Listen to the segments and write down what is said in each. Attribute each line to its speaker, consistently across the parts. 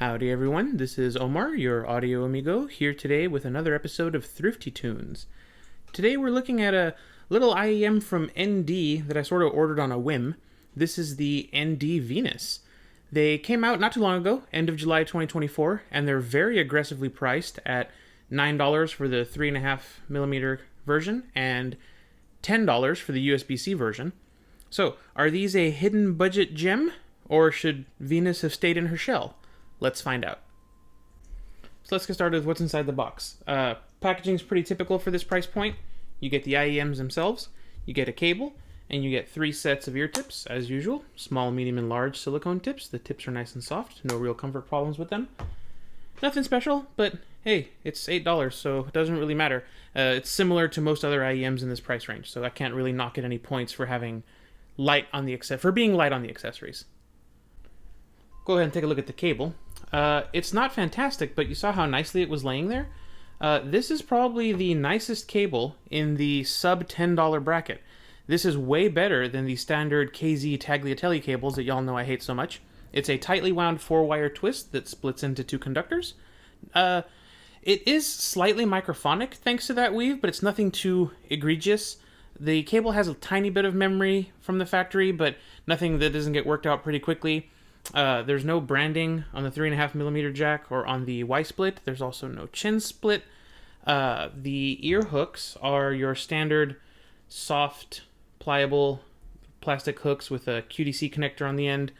Speaker 1: Howdy everyone, this is Omar, your audio amigo, here today with another episode of Thrifty Tunes. Today we're looking at a little IEM from ND that I sort of ordered on a whim. This is the ND Venus. They came out not too long ago, end of July 2024, and they're very aggressively priced at $9 for the 3.5mm version and $10 for the USB C version. So, are these a hidden budget gem, or should Venus have stayed in her shell? Let's find out. So let's get started with what's inside the box. Packaging is pretty typical for this price point. You get the IEMs themselves, you get a cable, and you get 3 sets of ear tips, as usual. Small, medium, and large silicone tips. The tips are nice and soft, no real comfort problems with them. Nothing special, but hey, it's $8, so it doesn't really matter. It's similar to most other IEMs in this price range, so I can't really knock it any points for having being light on the accessories. Go ahead and take a look at the cable. It's not fantastic, but you saw how nicely it was laying there. This is probably the nicest cable in the sub $10 bracket. This is way better than the standard KZ Tagliatelle cables that y'all know I hate so much. It's a tightly wound 4-wire twist that splits into 2 conductors. It is slightly microphonic thanks to that weave, but it's nothing too egregious. The cable has a tiny bit of memory from the factory, but nothing that doesn't get worked out pretty quickly. There's no branding on the 3.5mm jack or on the Y-split. There's also no chin split. The ear hooks are your standard soft, pliable plastic hooks with a QDC connector on the end.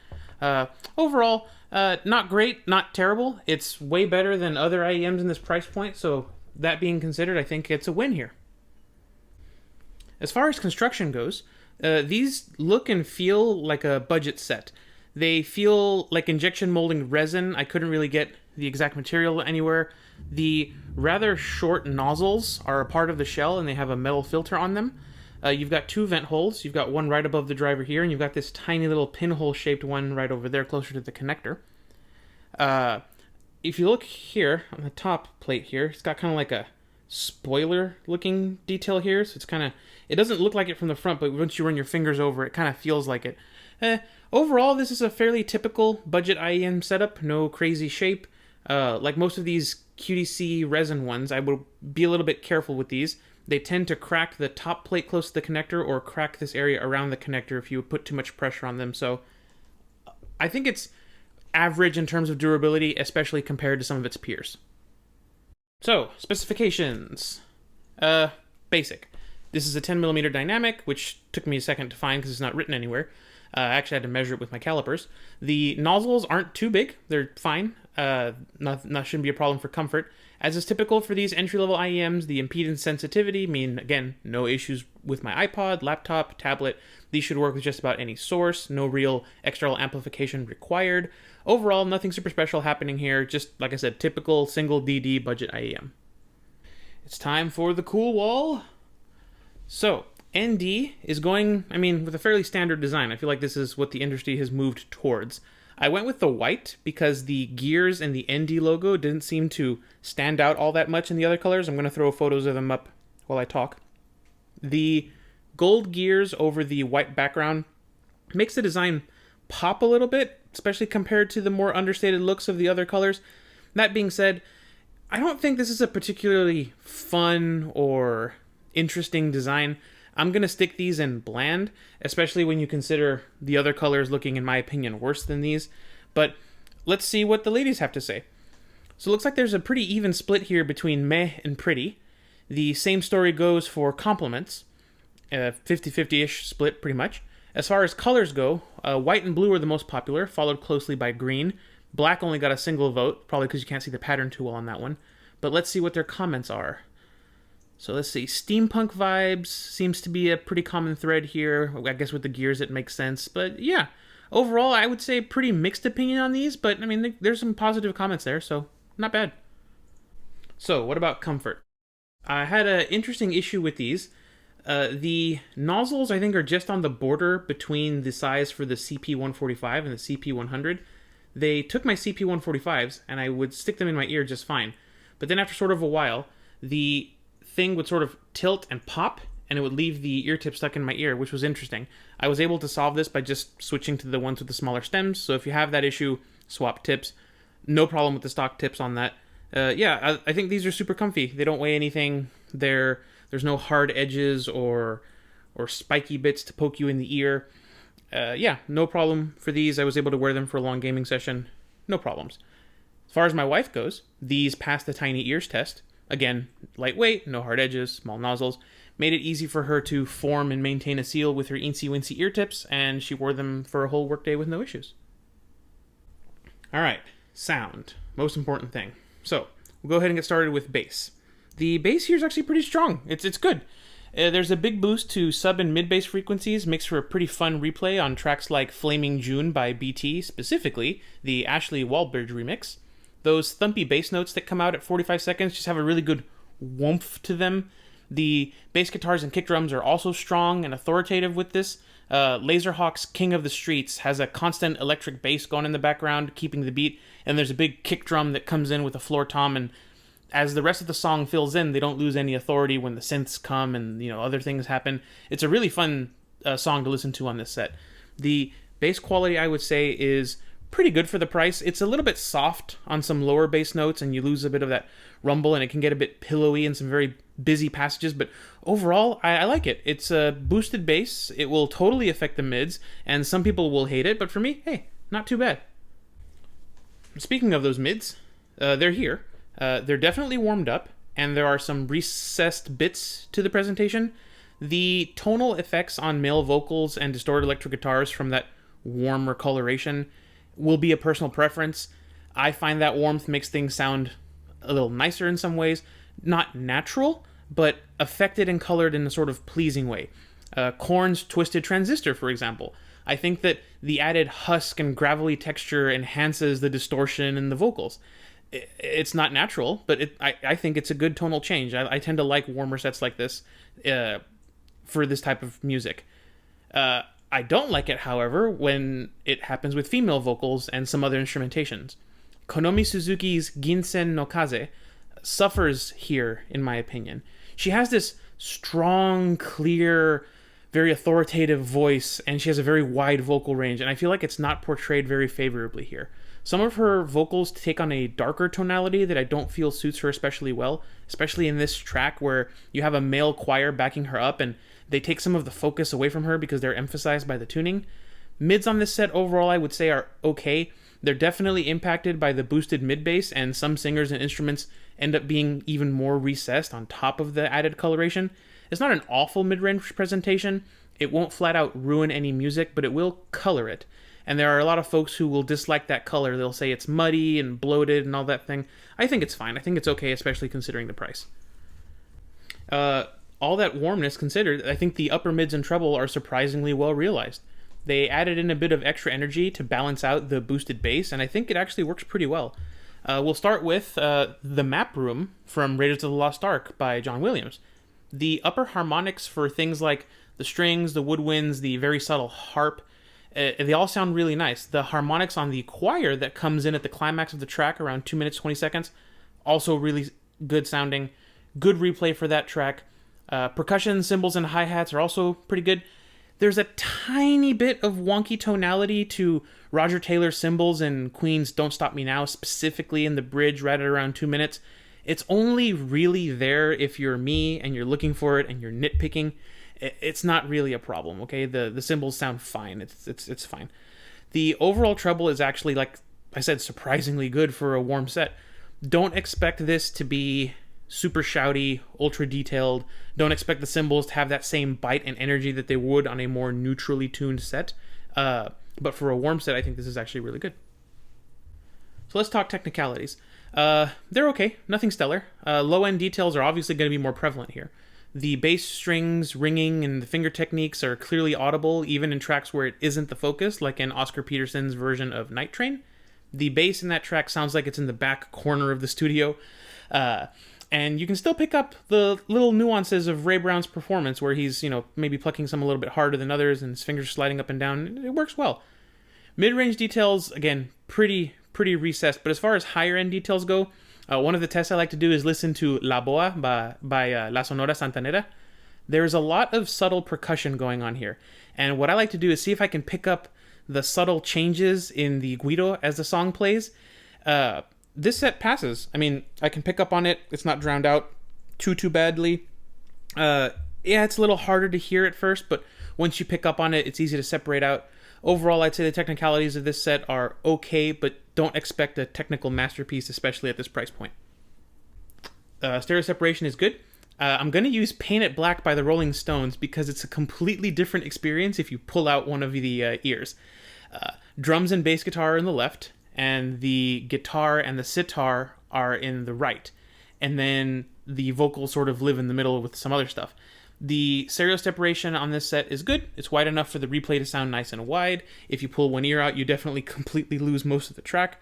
Speaker 1: Overall, not great, not terrible. It's way better than other IEMs in this price point, so that being considered, I think it's a win here. As far as construction goes, these look and feel like a budget set. They feel like injection molding resin. I couldn't really get the exact material anywhere. The rather short nozzles are a part of the shell, and they have a metal filter on them. You've got 2 vent holes. You've got one right above the driver here, and you've got this tiny little pinhole-shaped one right over there closer to the connector. If you look here on the top plate here, it's got kind of like a spoiler-looking detail here, so it doesn't look like it from the front, but once you run your fingers over it, kind of feels like it. Overall, this is a fairly typical budget IEM setup, no crazy shape. Like most of these QDC resin ones, I would be a little bit careful with these. They tend to crack the top plate close to the connector or crack this area around the connector if you put too much pressure on them. So I think it's average in terms of durability, especially compared to some of its peers. So, specifications. Basic. This is a 10mm dynamic, which took me a second to find because it's not written anywhere. I actually had to measure it with my calipers. The nozzles aren't too big. They're fine. Shouldn't be a problem for comfort. As is typical for these entry-level IEMs, the impedance sensitivity mean, again, no issues with my iPod, laptop, tablet. These should work with just about any source. No real external amplification required. Overall, nothing super special happening here. Just, like I said, typical single DD budget IEM. It's time for the cool wall. So, ND is going, with a fairly standard design. I feel like this is what the industry has moved towards. I went with the white because the gears and the ND logo didn't seem to stand out all that much in the other colors. I'm going to throw photos of them up while I talk. The gold gears over the white background makes the design pop a little bit, especially compared to the more understated looks of the other colors. That being said, I don't think this is a particularly fun or interesting design. I'm going to stick these in bland, especially when you consider the other colors looking, in my opinion, worse than these. But let's see what the ladies have to say. So it looks like there's a pretty even split here between meh and pretty. The same story goes for compliments. 50-50-ish split, pretty much. As far as colors go, white and blue are the most popular, followed closely by green. Black only got a single vote, probably because you can't see the pattern too well on that one. But let's see what their comments are. So let's see, steampunk vibes seems to be a pretty common thread here. I guess with the gears it makes sense. But yeah, overall I would say pretty mixed opinion on these, but there's some positive comments there, so not bad. So what about comfort? I had an interesting issue with these. The nozzles I think are just on the border between the size for the CP145 and the CP100. They took my CP145s and I would stick them in my ear just fine. But then after sort of a while, the thing would sort of tilt and pop, and it would leave the ear tip stuck in my ear, which was interesting. I was able to solve this by just switching to the ones with the smaller stems, so if you have that issue, swap tips. No problem with the stock tips on that. Yeah, I think these are super comfy. They don't weigh anything. There's no hard edges or spiky bits to poke you in the ear. Yeah, no problem for these. I was able to wear them for a long gaming session. No problems. As far as my wife goes, these passed the tiny ears test. Again, lightweight, no hard edges, small nozzles. Made it easy for her to form and maintain a seal with her eensy-weensy ear tips, and she wore them for a whole workday with no issues. Alright, sound. Most important thing. So, we'll go ahead and get started with bass. The bass here is actually pretty strong. It's good. There's a big boost to sub and mid bass frequencies, makes for a pretty fun replay on tracks like Flaming June by BT, specifically the Ashley Wallbridge remix. Those thumpy bass notes that come out at 45 seconds just have a really good woomph to them. The bass guitars and kick drums are also strong and authoritative with this. Laserhawk's King of the Streets has a constant electric bass going in the background, keeping the beat, and there's a big kick drum that comes in with a floor tom, and as the rest of the song fills in, they don't lose any authority when the synths come and other things happen. It's a really fun song to listen to on this set. The bass quality, I would say, is pretty good for the price. It's a little bit soft on some lower bass notes, and you lose a bit of that rumble, and it can get a bit pillowy in some very busy passages, but overall, I like it. It's a boosted bass. It will totally affect the mids, and some people will hate it, but for me, hey, not too bad. Speaking of those mids, they're here. They're definitely warmed up, and there are some recessed bits to the presentation. The tonal effects on male vocals and distorted electric guitars from that warmer coloration will be a personal preference. I find that warmth makes things sound a little nicer in some ways. Not natural, but affected and colored in a sort of pleasing way. Korn's Twisted Transistor, for example. I think that the added husk and gravelly texture enhances the distortion in the vocals. It's not natural, but I think it's a good tonal change. I tend to like warmer sets like this for this type of music. I don't like it, however, when it happens with female vocals and some other instrumentations. Konomi Suzuki's Ginsen no Kaze suffers here, in my opinion. She has this strong, clear, very authoritative voice, and she has a very wide vocal range, and I feel like it's not portrayed very favorably here. Some of her vocals take on a darker tonality that I don't feel suits her especially well, especially in this track where you have a male choir backing her up, and they take some of the focus away from her because they're emphasized by the tuning. Mids on this set overall I would say are okay. They're definitely impacted by the boosted mid bass, and some singers and instruments end up being even more recessed on top of the added coloration. It's not an awful mid-range presentation. It won't flat out ruin any music, but it will color it. And there are a lot of folks who will dislike that color. They'll say it's muddy and bloated and all that thing. I think it's fine. I think it's okay, especially considering the price. All that warmness considered, I think the upper mids and treble are surprisingly well realized. They added in a bit of extra energy to balance out the boosted bass, and I think it actually works pretty well. We'll start with The Map Room from Raiders of the Lost Ark by John Williams. The upper harmonics for things like the strings, the woodwinds, the very subtle harp, they all sound really nice. The harmonics on the choir that comes in at the climax of the track around 2 minutes 20 seconds, also really good sounding. Good replay for that track. Percussion, cymbals, and hi-hats are also pretty good. There's a tiny bit of wonky tonality to Roger Taylor's cymbals and Queen's Don't Stop Me Now, specifically in the bridge right at around 2 minutes. It's only really there if you're me and you're looking for it and you're nitpicking. It's not really a problem, okay? The cymbals sound fine. It's fine. The overall treble is actually, like I said, surprisingly good for a warm set. Don't expect this to be super shouty, ultra detailed. Don't expect the cymbals to have that same bite and energy that they would on a more neutrally tuned set. But for a warm set, I think this is actually really good. So let's talk technicalities. They're okay, nothing stellar. Low-end details are obviously going to be more prevalent here. The bass strings, ringing, and the finger techniques are clearly audible, even in tracks where it isn't the focus, like in Oscar Peterson's version of Night Train. The bass in that track sounds like it's in the back corner of the studio. And you can still pick up the little nuances of Ray Brown's performance, where he's, maybe plucking some a little bit harder than others, and his fingers sliding up and down. It works well. Mid-range details, again, pretty recessed, but as far as higher-end details go, one of the tests I like to do is listen to La Boa by La Sonora Santanera. There's a lot of subtle percussion going on here, and what I like to do is see if I can pick up the subtle changes in the guido as the song plays. This set passes. I mean, I can pick up on it. It's not drowned out too badly. Yeah, it's a little harder to hear at first, but once you pick up on it, it's easy to separate out. Overall, I'd say the technicalities of this set are okay, but don't expect a technical masterpiece, especially at this price point. Stereo separation is good. I'm going to use Paint It Black by the Rolling Stones because it's a completely different experience if you pull out one of the ears. Drums and bass guitar are in the left, and the guitar and the sitar are in the right. And then the vocals sort of live in the middle with some other stuff. The stereo separation on this set is good. It's wide enough for the replay to sound nice and wide. If you pull one ear out, you definitely completely lose most of the track.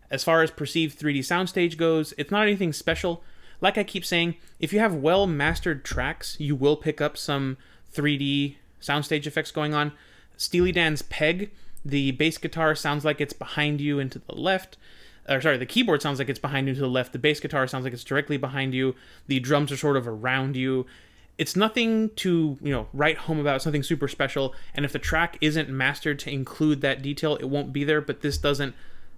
Speaker 1: As far as perceived 3D soundstage goes, it's not anything special. Like I keep saying, if you have well-mastered tracks, you will pick up some 3D soundstage effects going on. Steely Dan's Peg, the bass guitar sounds like it's behind you and to the left. The keyboard sounds like it's behind you to the left. The bass guitar sounds like it's directly behind you. The drums are sort of around you. It's nothing to, write home about. It's nothing super special. And if the track isn't mastered to include that detail, it won't be there. But this doesn't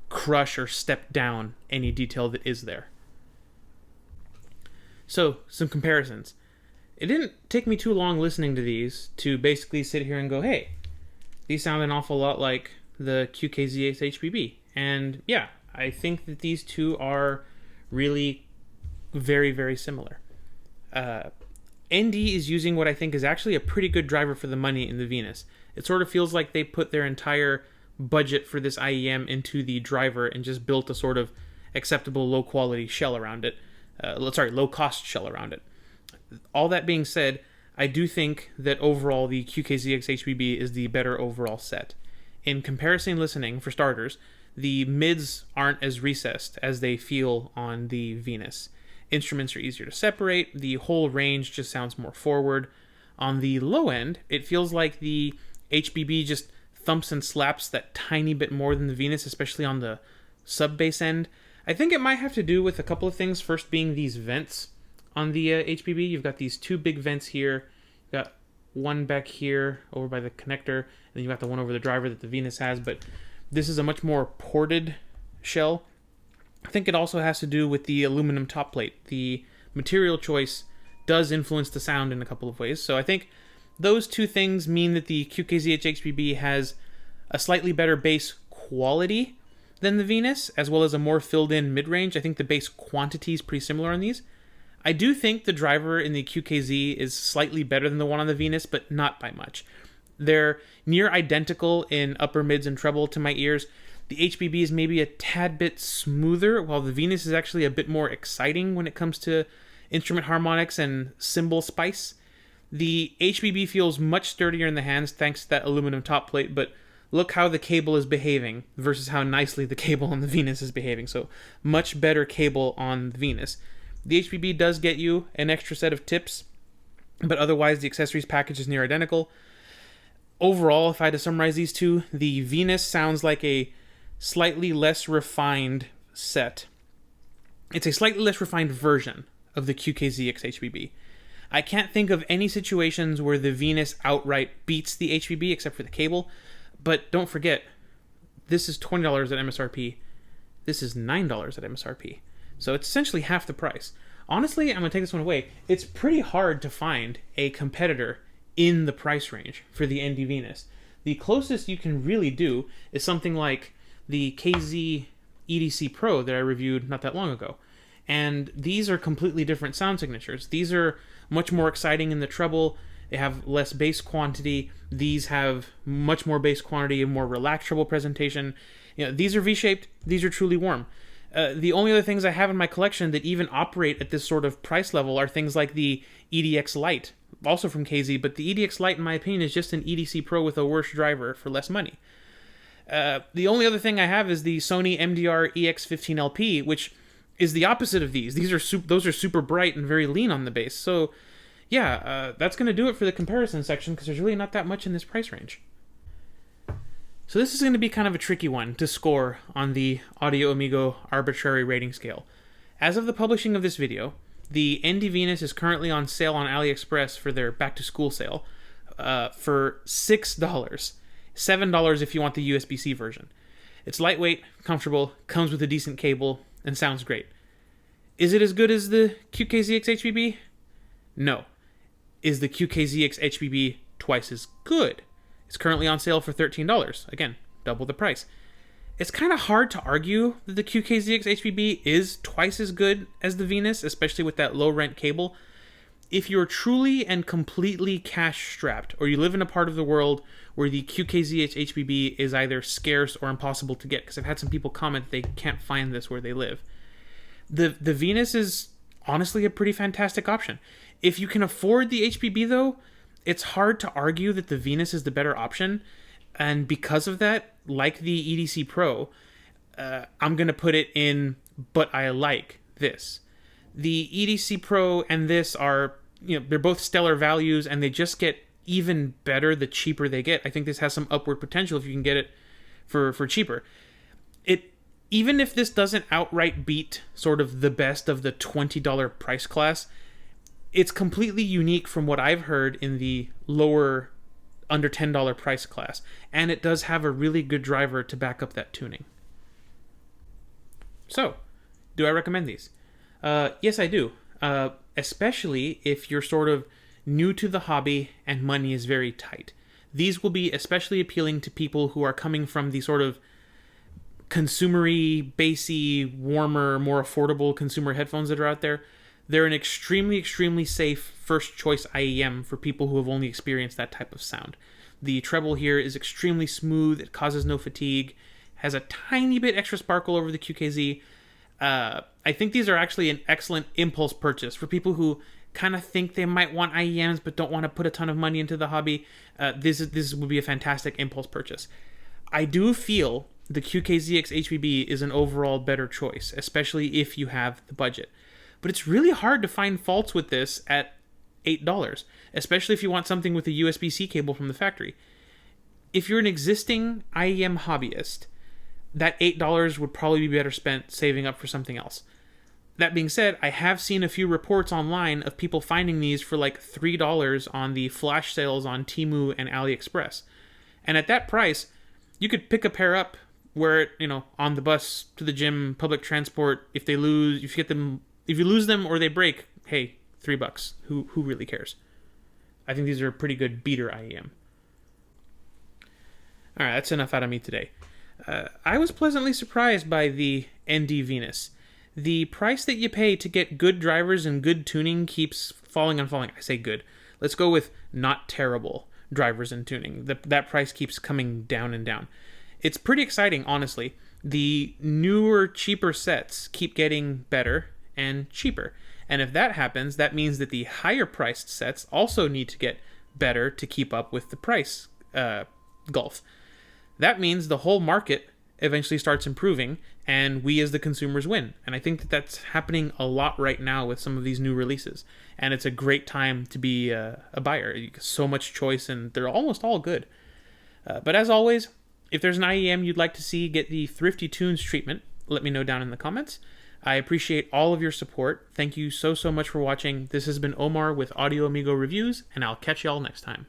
Speaker 1: crush or step down any detail that is there. So, some comparisons. It didn't take me too long listening to these to basically sit here and go, hey, these sound an awful lot like the QKZX HBB. And yeah, I think that these two are really very, very similar. ND is using what I think is actually a pretty good driver for the money in the Venus. It sort of feels like they put their entire budget for this IEM into the driver and just built a sort of acceptable low-quality shell around it. Low-cost shell around it. All that being said, I do think that overall the QKZX HBB is the better overall set. In comparison listening, for starters, the mids aren't as recessed as they feel on the Venus. Instruments are easier to separate, the whole range just sounds more forward. On the low end, it feels like the HBB just thumps and slaps that tiny bit more than the Venus, especially on the sub-bass end. I think it might have to do with a couple of things, first being these vents on the HBB. You've got these two big vents here, you've got one back here over by the connector, and then you've got the one over the driver that the Venus has, but this is a much more ported shell. I think it also has to do with the aluminum top plate. The material choice does influence the sound in a couple of ways, so I think those two things mean that the QKZH HBB has a slightly better bass quality than the Venus, as well as a more filled-in mid-range. I think the bass quantity is pretty similar on these. I do think the driver in the QKZ is slightly better than the one on the Venus, but not by much. They're near identical in upper mids and treble to my ears. The HBB is maybe a tad bit smoother, while the Venus is actually a bit more exciting when it comes to instrument harmonics and cymbal spice. The HBB feels much sturdier in the hands thanks to that aluminum top plate, but look how the cable is behaving versus how nicely the cable on the Venus is behaving. So much better cable on the Venus. The HBB does get you an extra set of tips, but otherwise the accessories package is near identical. Overall, if I had to summarize these two, the Venus sounds like a slightly less refined set. It's a slightly less refined version of the QKZX HBB. I can't think of any situations where the Venus outright beats the HBB except for the cable. But don't forget, this is $20 at MSRP. This is $9 at MSRP. So it's essentially half the price. Honestly, I'm going to take this one away. It's pretty hard to find a competitor in the price range for the ND Venus. The closest you can really do is something like the KZ EDC Pro that I reviewed not that long ago. And these are completely different sound signatures. These are much more exciting in the treble. They have less bass quantity. These have much more bass quantity and more relaxed treble presentation. These are V-shaped. These are truly warm. The only other things I have in my collection that even operate at this sort of price level are things like the EDX Lite, also from KZ, but the EDX Lite, in my opinion, is just an EDC Pro with a worse driver for less money. The only other thing I have is the Sony MDR EX15 LP, which is the opposite of these. Those are super bright and very lean on the bass. So yeah, that's going to do it for the comparison section because there's really not that much in this price range. So this is going to be kind of a tricky one to score on the Audio Amigo Arbitrary rating scale. As of the publishing of this video, the ND Venus is currently on sale on AliExpress for their back-to-school sale for $6. $7 if you want the USB C version. It's lightweight, comfortable, comes with a decent cable, and sounds great. Is it as good as the QKZX HBB? No. Is the QKZX HBB twice as good? It's currently on sale for $13. Again, double the price. It's kind of hard to argue that the QKZX HBB is twice as good as the Venus, especially with that low rent cable. If you're truly and completely cash strapped, or you live in a part of the world where the QKZH HBB is either scarce or impossible to get, because I've had some people comment they can't find this where they live, the Venus is honestly a pretty fantastic option. If you can afford the HBB though, it's hard to argue that the Venus is the better option, and because of that, like the EDC Pro, I'm going to put it in, but I like this. The EDC Pro and this are, they're both stellar values, and they just get even better the cheaper they get. I think this has some upward potential if you can get it for cheaper. Even if this doesn't outright beat sort of the best of the $20 price class, it's completely unique from what I've heard in the lower, under $10 price class, and it does have a really good driver to back up that tuning. So, do I recommend these? Yes, I do. Especially if you're sort of new to the hobby and money is very tight. These will be especially appealing to people who are coming from the sort of consumery, bassy, warmer, more affordable consumer headphones that are out there. They're an extremely, extremely safe first choice IEM for people who have only experienced that type of sound. The treble here is extremely smooth. It causes no fatigue. Has a tiny bit extra sparkle over the QKZ. I think these are actually an excellent impulse purchase for people who kind of think they might want IEMs but don't want to put a ton of money into the hobby. This would be a fantastic impulse purchase. I do feel the QKZX HBB is an overall better choice, especially if you have the budget. But it's really hard to find faults with this at $8, especially if you want something with a USB C cable from the factory. If you're an existing IEM hobbyist, that $8 would probably be better spent saving up for something else. That being said, I have seen a few reports online of people finding these for like $3 on the flash sales on Temu and AliExpress. And at that price, you could pick a pair up, wear it, on the bus, to the gym, public transport. If you lose them or they break, hey, $3. Who really cares? I think these are a pretty good beater IEM. Alright, that's enough out of me today. I was pleasantly surprised by the ND Venus. The price that you pay to get good drivers and good tuning keeps falling and falling. I say good. Let's go with not terrible drivers and tuning. That price keeps coming down and down. It's pretty exciting, honestly. The newer, cheaper sets keep getting better and cheaper. And if that happens, that means that the higher priced sets also need to get better to keep up with the price gulf. That means the whole market eventually starts improving, and we as the consumers win. And I think that that's happening a lot right now with some of these new releases. And it's a great time to be a buyer. So much choice, and they're almost all good. But as always, if there's an IEM you'd like to see get the Thrifty Tunes treatment, let me know down in the comments. I appreciate all of your support. Thank you so much for watching. This has been Omar with AudioAmigoReviews, and I'll catch y'all next time.